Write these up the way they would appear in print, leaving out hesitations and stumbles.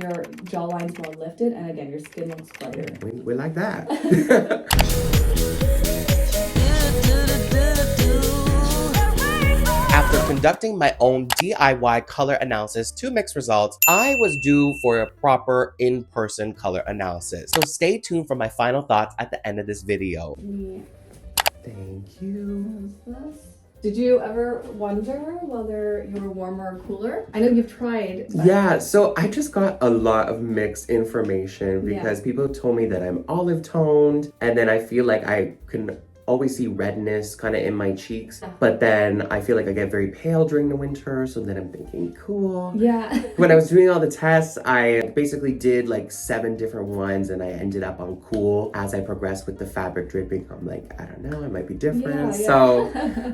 Your jawline's more lifted, and again, your skin looks brighter. We like that. After conducting my own DIY color analysis to mix results, I was due for a proper in-person color analysis. So stay tuned for my final thoughts at the end of this video. Yeah. Thank you. Did you ever wonder whether you were warmer or cooler? I know you've tried. Yeah, so I just got a lot of mixed information because people told me that I'm olive toned, and then I feel like I can always see redness kind of in my cheeks, but then I feel like I get very pale during the winter, so then I'm thinking cool. Yeah. When I was doing all the tests, I basically did like 7 different ones, and I ended up on cool. As I progressed with the fabric dripping, I'm like, I don't know, it might be different. So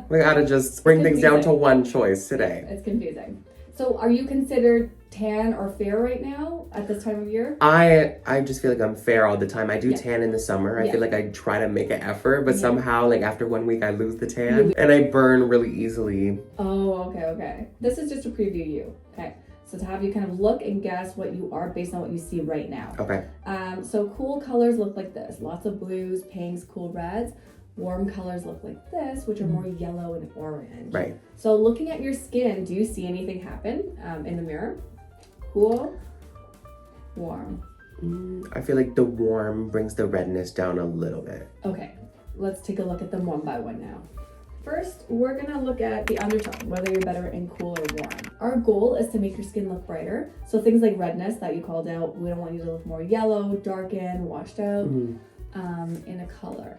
we gotta just bring things down to one choice today. It's confusing. So are you considered tan or fair right now at this time of year? I just feel like I'm fair all the time. I do tan in the summer. I feel like I try to make an effort, but somehow like after 1 week I lose the tan and I burn really easily. Oh, okay. This is just to preview you. Okay. So to have you kind of look and guess what you are based on what you see right now. Okay. So cool colors look like this. Lots of blues, pinks, cool reds. Warm colors look like this, which are more yellow and orange. Right. So looking at your skin, do you see anything happen in the mirror? Cool, warm. I feel like the warm brings the redness down a little bit. Okay, let's take a look at them one by one now. First, we're gonna look at the undertone, whether you're better in cool or warm. Our goal is to make your skin look brighter. So things like redness that you called out, we don't want you to look more yellow, darkened, washed out in a color.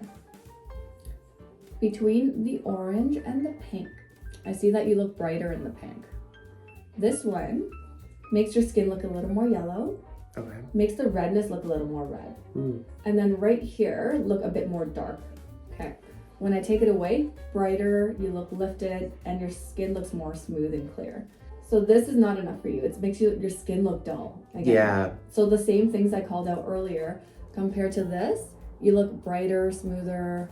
Between the orange and the pink, I see that you look brighter in the pink. This one makes your skin look a little more yellow. Okay. Makes the redness look a little more red. And then right here, look a bit more dark. Okay. When I take it away, brighter, you look lifted, and your skin looks more smooth and clear. So this is not enough for you. It makes your skin look dull. Again. Yeah. So the same things I called out earlier, compared to this, you look brighter, smoother.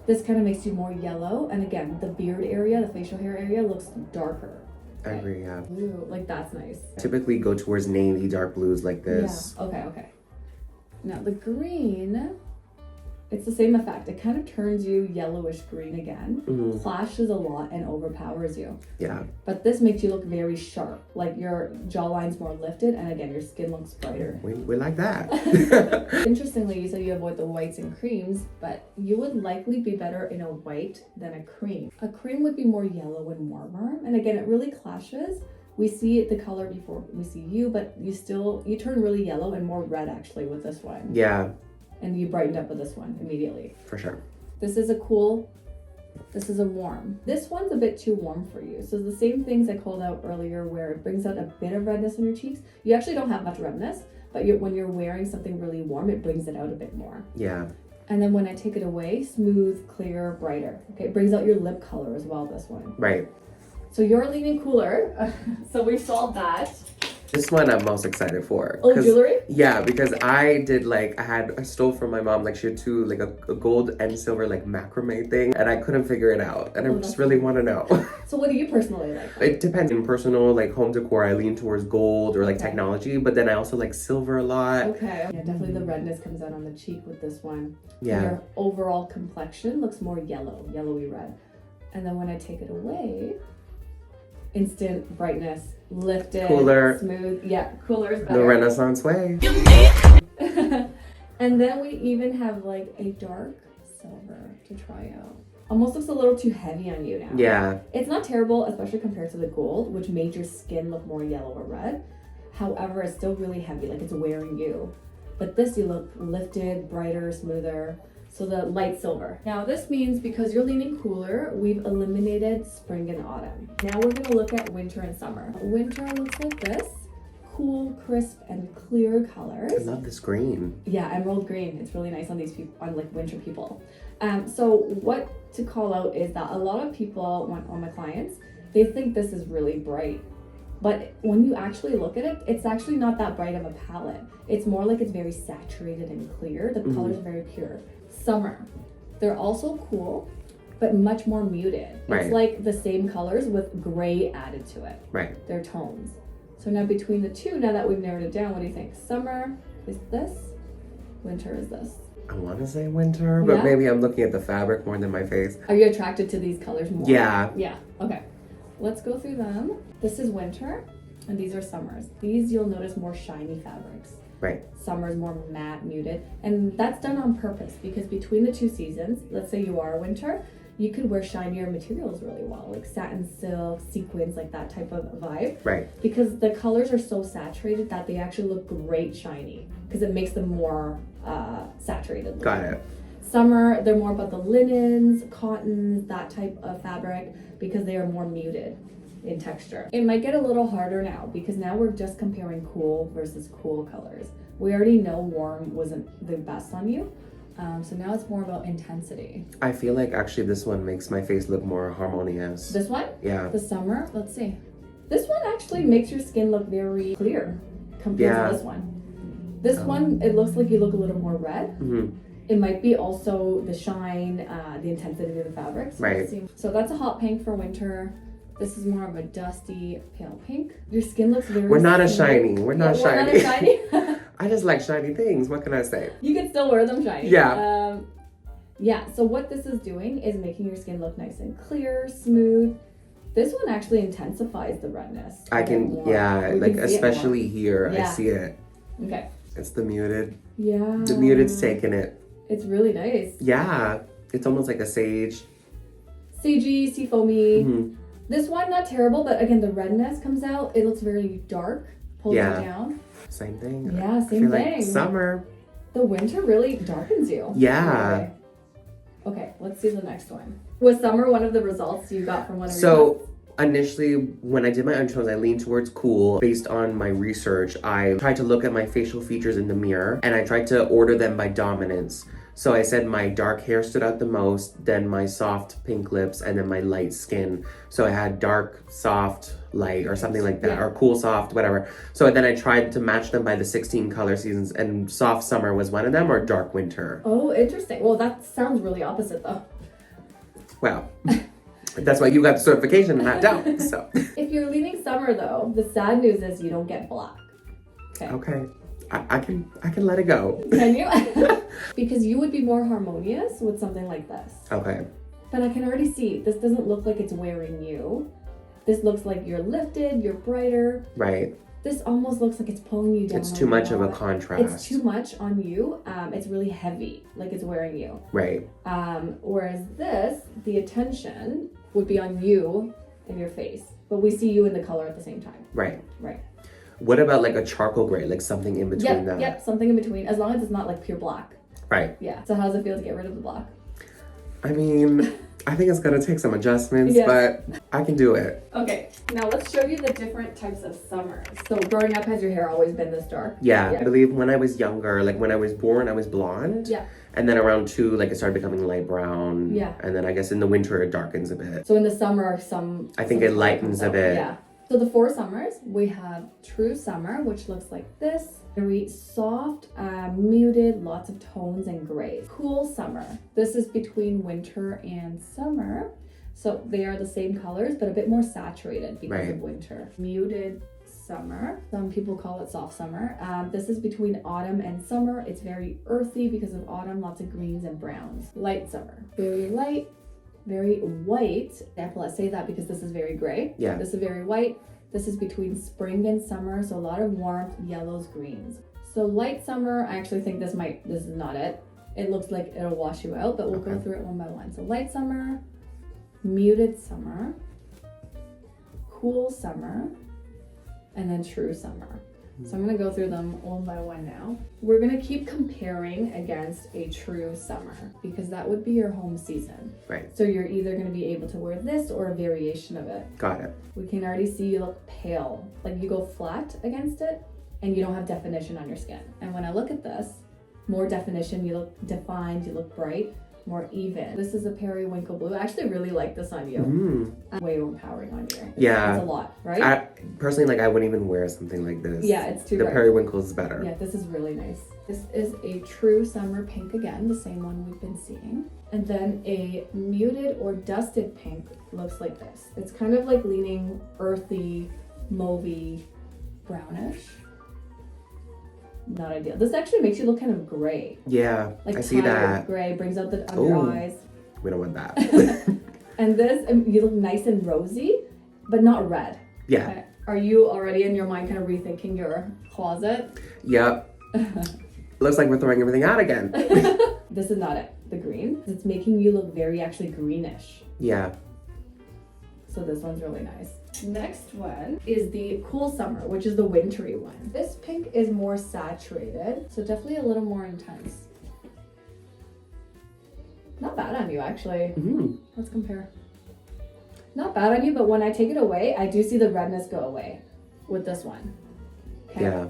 This kind of makes you more yellow. And again, the beard area, the facial hair area looks darker. I agree, yeah. Blue, like that's nice. Typically go towards navy, dark blues like this. Yeah, okay. Now the green, it's the same effect. It kind of turns you yellowish green again, clashes a lot and overpowers you. Yeah. But this makes you look very sharp, like your jawline's more lifted, and again, your skin looks brighter. We like that. Interestingly, you said you avoid the whites and creams, but you would likely be better in a white than a cream. A cream would be more yellow and warmer, and again, it really clashes. We see the color before we see you, but you turn really yellow and more red actually with this one. Yeah. And you brightened up with this one immediately. For sure. This is a cool, this is a warm. This one's a bit too warm for you. So the same things I called out earlier where it brings out a bit of redness in your cheeks. You actually don't have much redness, but when you're wearing something really warm, it brings it out a bit more. Yeah. And then when I take it away, smooth, clear, brighter. Okay, it brings out your lip color as well, this one. Right. So you're leaning cooler. So we've solved that. This one I'm most excited for. Oh, jewelry? Yeah, because I stole from my mom, like she had two, like a gold and silver like macrame thing, and I couldn't figure it out. And I just really want to know. So what do you personally like? It depends. In personal, like home decor, I lean towards gold or like technology, but then I also like silver a lot. Okay. Yeah, definitely the redness comes out on the cheek with this one. Yeah. And your overall complexion looks more yellowy red. And then when I take it away, instant brightness, lifted, cooler, smooth. Yeah, cooler is better. The Renaissance way. And then we even have like a dark silver to try out. Almost looks a little too heavy on you now. Yeah. It's not terrible, especially compared to the gold, which made your skin look more yellow or red. However, it's still really heavy, like it's wearing you. But this, you look lifted, brighter, smoother. So the light silver. Now this means because you're leaning cooler, we've eliminated spring and autumn. Now we're gonna look at winter and summer. Winter looks like this. Cool, crisp, and clear colors. I love this green. Yeah, emerald green. It's really nice on these people, on like winter people. So what to call out is that a lot of people, on my clients, they think this is really bright. But when you actually look at it, it's actually not that bright of a palette. It's more like it's very saturated and clear. The colors are very pure. Summer, they're also cool, but much more muted. Right. It's like the same colors with gray added to it. Right. They're tones. So now between the two, now that we've narrowed it down, what do you think? Summer is this, winter is this. I want to say winter, but maybe I'm looking at the fabric more than my face. Are you attracted to these colors more? Yeah. Yeah, okay. Let's go through them. This is winter, and these are summers. These you'll notice more shiny fabrics. Right. Summer is more matte, muted, and that's done on purpose because between the two seasons, let's say you are winter, you could wear shinier materials really well, like satin silk, sequins, like that type of vibe. Right. Because the colors are so saturated that they actually look great shiny because it makes them more saturated. Got it. Summer, they're more about the linens, cottons, that type of fabric because they are more muted in texture. It might get a little harder now because now we're just comparing cool versus cool colors. We already know warm wasn't the best on you. So now it's more about intensity. I feel like actually this one makes my face look more harmonious. This one? Yeah. The summer? Let's see. This one actually makes your skin look very clear compared to this one. This one, it looks like you look a little more red. Mm-hmm. It might be also the shine, the intensity of the fabrics. Right. So that's a hot pink for winter. This is more of a dusty pale pink. Your skin looks very We're not smooth. a shiny. We're not We're shiny. not a shiny. I just like shiny things. What can I say? You can still wear them shiny. Yeah. Yeah, so what this is doing is making your skin look nice and clear, smooth. This one actually intensifies the redness. I can, like especially here, I see it. Okay. It's the muted. Yeah. The muted's taking it. It's really nice. Yeah. It's almost like a sage. Sagey, seafoamy. Mm-hmm. This one, not terrible, but again, the redness comes out. It looks very dark. Pulls it down. Same thing. Yeah, I same feel thing. like summer. The winter really darkens you. Yeah. Okay, let's see the next one. Was summer one of the results you got from one of your So initially, when I did my undertones, I leaned towards cool. Based on my research, I tried to look at my facial features in the mirror and I tried to order them by dominance. So I said my dark hair stood out the most, then my soft pink lips, and then my light skin. So I had dark, soft, light, or something like that, or cool, soft, whatever. So then I tried to match them by the 16 color seasons, and soft summer was one of them, or dark winter. Oh, interesting. Well, that sounds really opposite though. Well, that's why you got the certification and I don't, so. If you're leaving summer though, the sad news is you don't get black. Okay. I can let it go. Can you? Because you would be more harmonious with something like this. Okay. But I can already see, this doesn't look like it's wearing you. This looks like you're lifted, you're brighter. Right. This almost looks like it's pulling you down. It's too much of a contrast. It's too much on you. It's really heavy, like it's wearing you. Right. Whereas this, the attention would be on you and your face. But we see you in the color at the same time. Right. Right. What about like a charcoal gray, like something in between that? Yep, something in between, as long as it's not like pure black. Right. Yeah. So how does it feel to get rid of the black? I mean, I think it's gonna take some adjustments, but I can do it. Okay, now let's show you the different types of summers. So growing up, has your hair always been this dark? Yeah, I believe when I was younger, like when I was born, I was blonde. Yeah. And then around 2, like it started becoming light brown. Yeah. And then I guess in the winter it darkens a bit. So in the summer, I think it lightens a bit. Yeah. So the 4 summers, we have true summer, which looks like this. Very soft, muted, lots of tones and grays. Cool summer. This is between winter and summer. So they are the same colors, but a bit more saturated because of winter. Muted summer. Some people call it soft summer. This is between autumn and summer. It's very earthy because of autumn, lots of greens and browns. Light summer. Very light. Very white. Example, let's say that because this is very gray. Yeah. This is very white. This is between spring and summer, so a lot of warmth, yellows, greens. So light summer, I actually think this is not it. It looks like it'll wash you out, but we'll go through it one by one. So light summer, muted summer, cool summer, and then true summer. So I'm gonna go through them one by one now. We're gonna keep comparing against a true summer because that would be your home season. Right. So you're either gonna be able to wear this or a variation of it. Got it. We can already see you look pale. Like you go flat against it and you don't have definition on your skin. And when I look at this, more definition, you look defined, you look bright, more even. This is a periwinkle blue. I actually really like this on you. Way empowering on you. Yeah. It's a lot, right? Personally, like I wouldn't even wear something like this. Yeah, it's too The bright. periwinkle is better. Yeah, this is really nice. This is a true summer pink again, the same one we've been seeing. And then a muted or dusted pink looks like this. It's kind of like leaning earthy, mauvey, brownish. Not ideal. This actually makes you look kind of gray. Yeah, Like I see that. Gray brings out the under eyes. We don't want that. And this, you look nice and rosy, but not red. Yeah. Okay. Are you already in your mind kind of rethinking your closet? Yep. Looks like we're throwing everything out again. This is not it, the green. It's making you look very actually greenish. Yeah. So this one's really nice. Next one is the cool summer, which is the wintry one. This pink is more saturated, so definitely a little more intense. Not bad on you, actually. Mm-hmm. Let's compare. Not bad on you, but when I take it away, I do see the redness go away with this one. Okay? Yeah.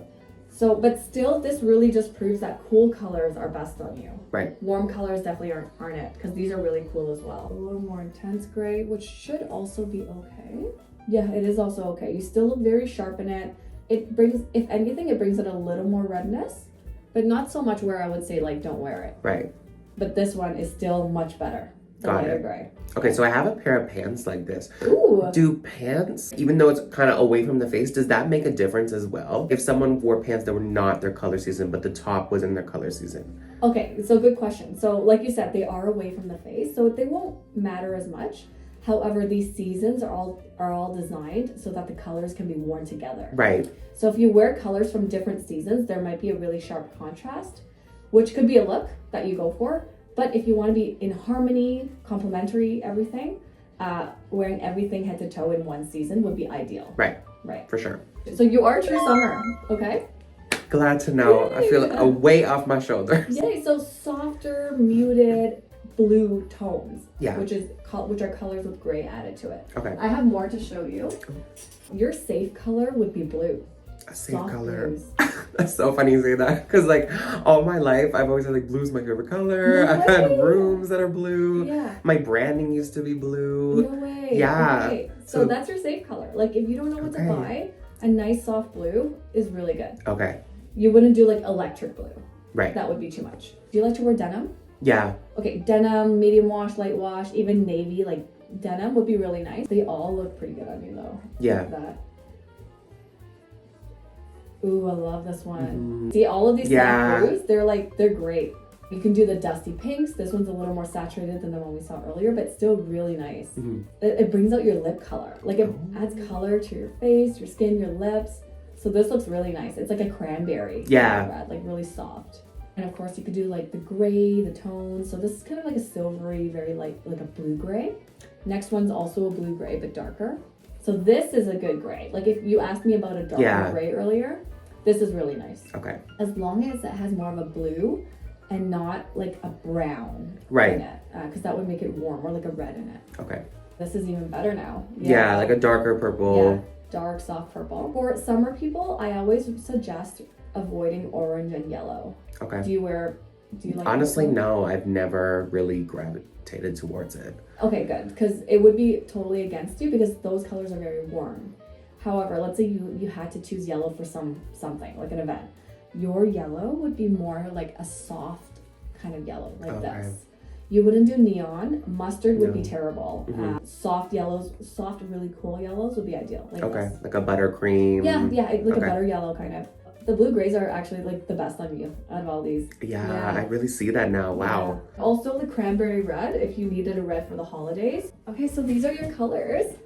So, but still, this really just proves that cool colors are best on you. Right. Warm colors definitely aren't it, because these are really cool as well. A little more intense gray, which should also be okay. Yeah, it is also okay. You still look very sharp in it. It brings, if anything, it brings in a little more redness, but not so much where I would say like don't wear it. Right. But this one is still much better. The Got lighter it. Gray. Okay, so I have a pair of pants like this. Ooh. Do pants, even though it's kind of away from the face, does that make a difference as well? If someone wore pants that were not their color season, but the top was in their color season? Okay, so good question. So like you said, they are away from the face, so they won't matter as much. However, these seasons are all designed so that the colors can be worn together. Right. So if you wear colors from different seasons, there might be a really sharp contrast, which could be a look that you go for. But if you want to be in harmony, complementary, everything, wearing everything head to toe in one season would be ideal. Right. Right. For sure. So you are true summer, okay? Glad to know. Yay. I feel a weight off my shoulders. Yay, so softer, muted blue tones. Yeah. Which are colors with gray added to it. Okay. I have more to show you. Your safe color would be blue. A safe Soft color. blues. That's so funny you say that. Because like all my life, I've always had like blue's my favorite color. No I've had way. rooms that are blue. Yeah. My branding used to be blue. No way. Yeah. Okay. So So- that's your safe color. Like if you don't know what to buy, a nice soft blue is really good. Okay. You wouldn't do like electric blue. Right. That would be too much. Do you like to wear denim? Yeah. Okay, denim, medium wash, light wash, even navy, like denim would be really nice. They all look pretty good on you though. Yeah. Like that. Ooh, I love this one. See, all of these soft blues, they're great. You can do the dusty pinks. This one's a little more saturated than the one we saw earlier, but still really nice. It brings out your lip color. Like it adds color to your face, your skin, your lips. So this looks really nice. It's like a cranberry. Yeah. Red, like really soft. And of course you could do like the gray, the tones. So this is kind of like a silvery, very light, like a blue gray. Next one's also a blue gray, but darker. So this is a good gray. Like if you asked me about a darker gray earlier, this is really nice. Okay. As long as it has more of a blue and not like a brown Right. in it. Because that would make it warm, or like a red in it. Okay. This is even better now. Yeah, like a darker purple. Yeah, dark, soft purple. For summer people, I always suggest avoiding orange and yellow. Okay. Do you like Honestly, purple? no, I've never really gravitated towards it. Okay, good. Because it would be totally against you because those colors are very warm. However, let's say you had to choose yellow for something, like an event. Your yellow would be more like a soft kind of yellow, like this. You wouldn't do neon. Mustard would be terrible. Soft yellows, soft, really cool yellows would be ideal. Like this. Like a buttercream. Yeah, like a butter yellow kind of. The blue grays are actually like the best on you out of all these. Yeah, I really see that now. Wow. Yeah. Also the cranberry red, if you needed a red for the holidays. Okay, so these are your colors.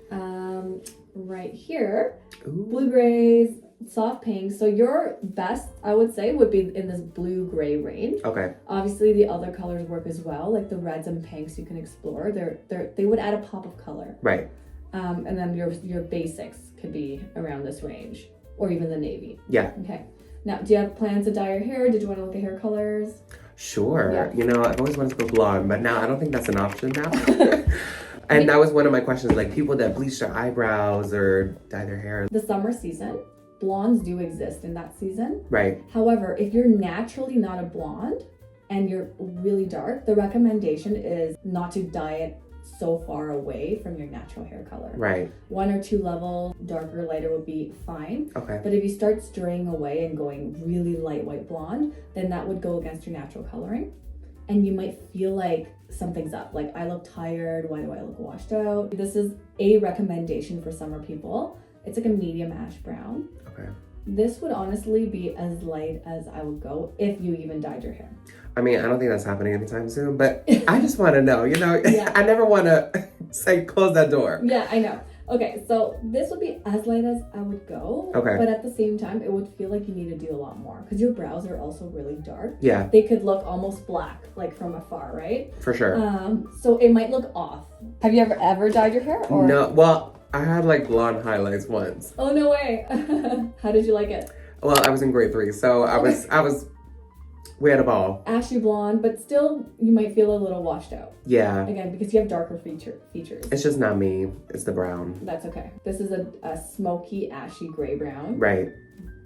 Right here, blue grays, soft pinks. So your best, I would say, would be in this blue gray range. Okay. Obviously, the other colors work as well, like the reds and pinks you can explore. They would add a pop of color. Right. And then your basics could be around this range, or even the navy. Yeah. Okay. Now, do you have plans to dye your hair? Did you want to look at hair colors? Sure. Yeah. You know, I've always wanted to go blonde, but now I don't think that's an option now. And that was one of my questions, like people that bleach their eyebrows or dye their hair. The summer season, blondes do exist in that season. Right. However, if you're naturally not a blonde and you're really dark, the recommendation is not to dye it so far away from your natural hair color. Right. 1 or 2 levels darker, lighter would be fine. Okay. But if you start straying away and going really light white blonde, then that would go against your natural coloring. And you might feel like something's up. Like, I look tired. Why do I look washed out? This is a recommendation for summer people. It's like a medium ash brown. Okay. This would honestly be as light as I would go if you even dyed your hair. I mean, I don't think that's happening anytime soon, but I just want to know, you know, Yeah. I never want to say close that door. Yeah, I know. Okay, so this would be as light as I would go. Okay. But at the same time, it would feel like you need to do a lot more because your brows are also really dark. Yeah. They could look almost black, like from afar, right? For sure. So it might look off. Have you ever dyed your hair? Or? No, well, I had like blonde highlights once. Oh, no way. How did you like it? Well, I was in grade 3, so we had a ball. Ashy blonde, but still you might feel a little washed out. Yeah. Again, because you have darker features. It's just not me, it's the brown. That's okay. This is a smoky, ashy gray brown. Right.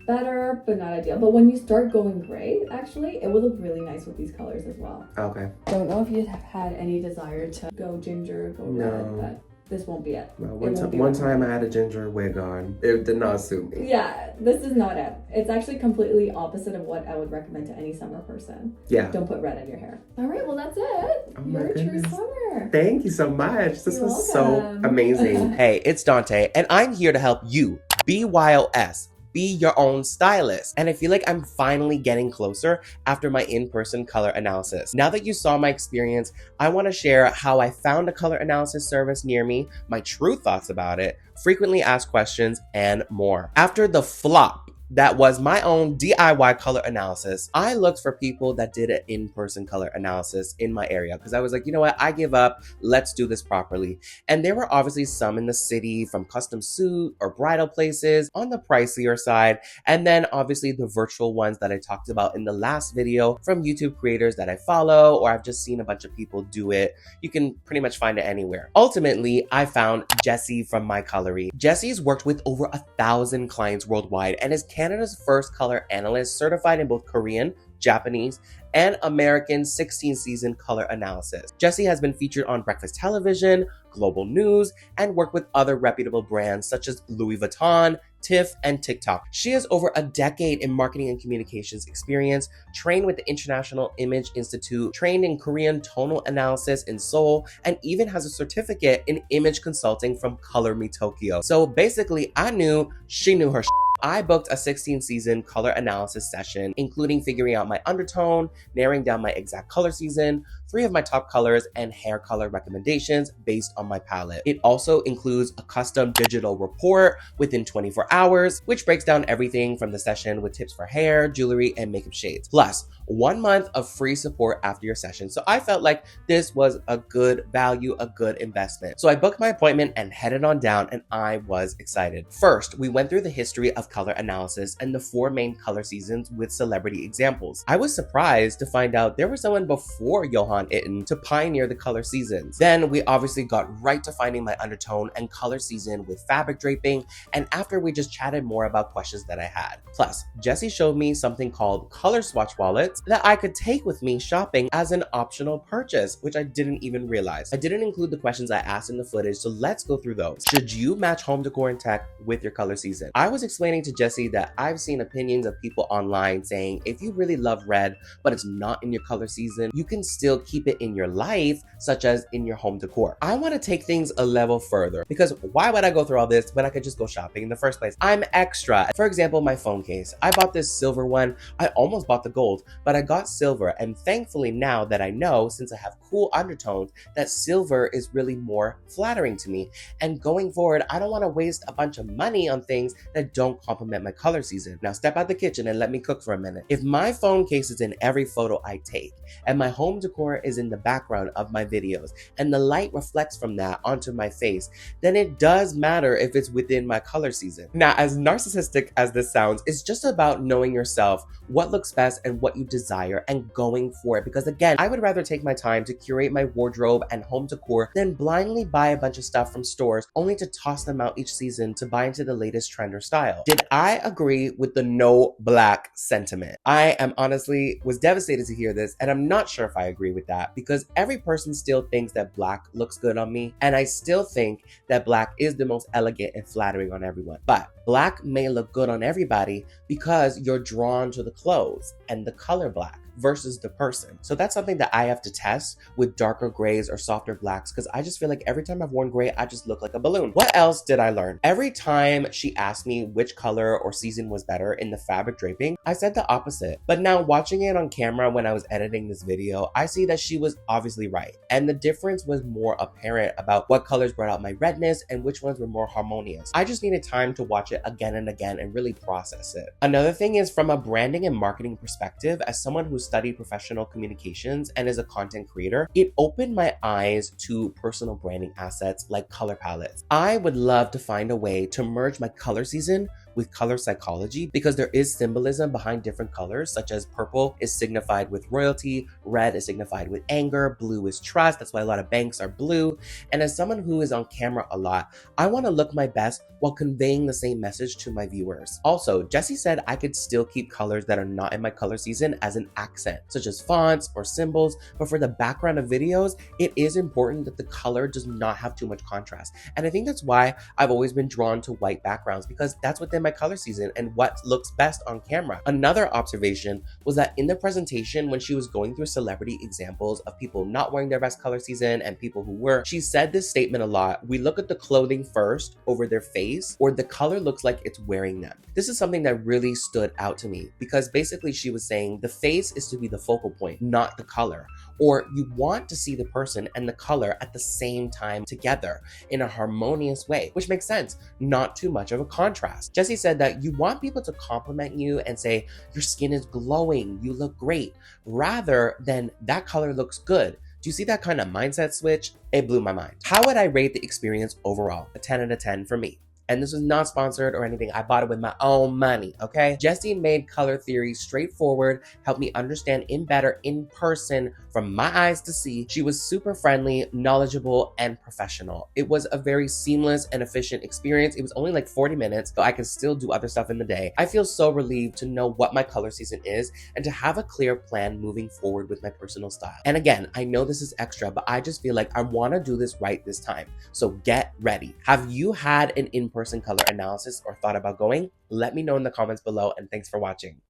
Better, but not ideal. But when you start going gray, actually, it will look really nice with these colors as well. Okay. Don't know if you have had any desire to go ginger, go red, but this won't be it. Well, one time I had a ginger wig on. It did not suit me. Yeah, this is not it. It's actually completely opposite of what I would recommend to any summer person. Yeah. Don't put red in your hair. All right, well, that's it. Oh my You're a true goodness. summer. Thank you so much. This You're was so welcome. amazing. Hey, it's Dante, and I'm here to help you, BYOS, be your own stylist. And I feel like I'm finally getting closer after my in-person color analysis. Now that you saw my experience, I want to share how I found a color analysis service near me, my true thoughts about it, frequently asked questions, and more. After the flop that was my own DIY color analysis, I looked for people that did an in-person color analysis in my area because I was like, you know what, I give up, let's do this properly. And there were obviously some in the city from custom suit or bridal places on the pricier side, and then obviously the virtual ones that I talked about in the last video from YouTube creators that I follow, or I've just seen a bunch of people do it. You can pretty much find it anywhere. Ultimately, I found Jessy from MyColoury. Jessy's worked with over 1,000 clients worldwide and is Canada's first color analyst, certified in both Korean, Japanese, and American 16-season color analysis. Jessy has been featured on breakfast television, global news, and worked with other reputable brands such as Louis Vuitton, Tiff, and TikTok. She has over a decade in marketing and communications experience, trained with the International Image Institute, trained in Korean tonal analysis in Seoul, and even has a certificate in image consulting from Color Me Tokyo. So basically, I knew she knew her shit. I booked a 16-season color analysis session, including figuring out my undertone, narrowing down my exact color season, 3 of my top colors, and hair color recommendations based on my palette. It also includes a custom digital report within 24 hours, which breaks down everything from the session with tips for hair, jewelry, and makeup shades. Plus, 1 month of free support after your session. So I felt like this was a good value, a good investment. So I booked my appointment and headed on down, and I was excited. First, we went through the history of color analysis and the 4 main color seasons with celebrity examples. I was surprised to find out there was someone before Johan Itten to pioneer the color seasons. Then we obviously got right to finding my undertone and color season with fabric draping, and after we just chatted more about questions that I had. Plus, Jessy showed me something called color swatch wallets that I could take with me shopping as an optional purchase, which I didn't even realize. I didn't include the questions I asked in the footage, so let's go through those. Should you match home decor and tech with your color season? I was explaining to Jessy that I've seen opinions of people online saying if you really love red, but it's not in your color season, you can still keep it in your life, such as in your home decor. I want to take things a level further because why would I go through all this when I could just go shopping in the first place? I'm extra. For example, my phone case. I bought this silver one. I almost bought the gold, but I got silver, and thankfully now that I know, since I have cool undertones, that silver is really more flattering to me. And going forward, I don't want to waste a bunch of money on things that don't complement my color season. Now step out the kitchen and let me cook for a minute. If my phone case is in every photo I take, and my home decor is in the background of my videos, and the light reflects from that onto my face, then it does matter if it's within my color season. Now, as narcissistic as this sounds, it's just about knowing yourself, what looks best and what you desire, and going for it. Because again, I would rather take my time to curate my wardrobe and home decor than blindly buy a bunch of stuff from stores only to toss them out each season to buy into the latest trend or style. Did I agree with the no black sentiment? I am honestly was devastated to hear this, and I'm not sure if I agree with that because every person still thinks that black looks good on me, and I still think that black is the most elegant and flattering on everyone. But black may look good on everybody because you're drawn to the clothes and the color black versus the person. So that's something that I have to test with darker grays or softer blacks, because I just feel like every time I've worn gray, I just look like a balloon. What else did I learn? Every time she asked me which color or season was better in the fabric draping, I said the opposite. But now watching it on camera when I was editing this video, I see that she was obviously right. And the difference was more apparent about what colors brought out my redness and which ones were more harmonious. I just needed time to watch it again and again and really process it. Another thing is, from a branding and marketing perspective, as someone who studied professional communications and is a content creator, it opened my eyes to personal branding assets like color palettes. I would love to find a way to merge my color season with color psychology, because there is symbolism behind different colors, such as purple is signified with royalty, red is signified with anger, blue is trust. That's why a lot of banks are blue. And as someone who is on camera a lot, I want to look my best while conveying the same message to my viewers. Also, Jessy said I could still keep colors that are not in my color season as an accent, such as fonts or symbols, but for the background of videos, it is important that the color does not have too much contrast. And I think that's why I've always been drawn to white backgrounds, because that's within my color season and what looks best on camera. Another observation was that in the presentation, when she was going through celebrity examples of people not wearing their best color season and people who were, she said this statement a lot: we look at the clothing first over their face, or the color looks like it's wearing them. This is something that really stood out to me, because basically she was saying the face is to be the focal point, not the color. Or you want to see the person and the color at the same time together in a harmonious way, which makes sense, not too much of a contrast. Jessy said that you want people to compliment you and say, your skin is glowing, you look great, rather than that color looks good. Do you see that kind of mindset switch? It blew my mind. How would I rate the experience overall? A 10 out of 10 for me. And this was not sponsored or anything. I bought it with my own money, okay? Jessy made color theory straightforward, helped me understand it better in person from my eyes to see. She was super friendly, knowledgeable, and professional. It was a very seamless and efficient experience. It was only like 40 minutes, so I can still do other stuff in the day. I feel so relieved to know what my color season is and to have a clear plan moving forward with my personal style. And again, I know this is extra, but I just feel like I want to do this right this time. So get ready. Have you had an in-person color analysis or thought about going? Let me know in the comments below, and thanks for watching.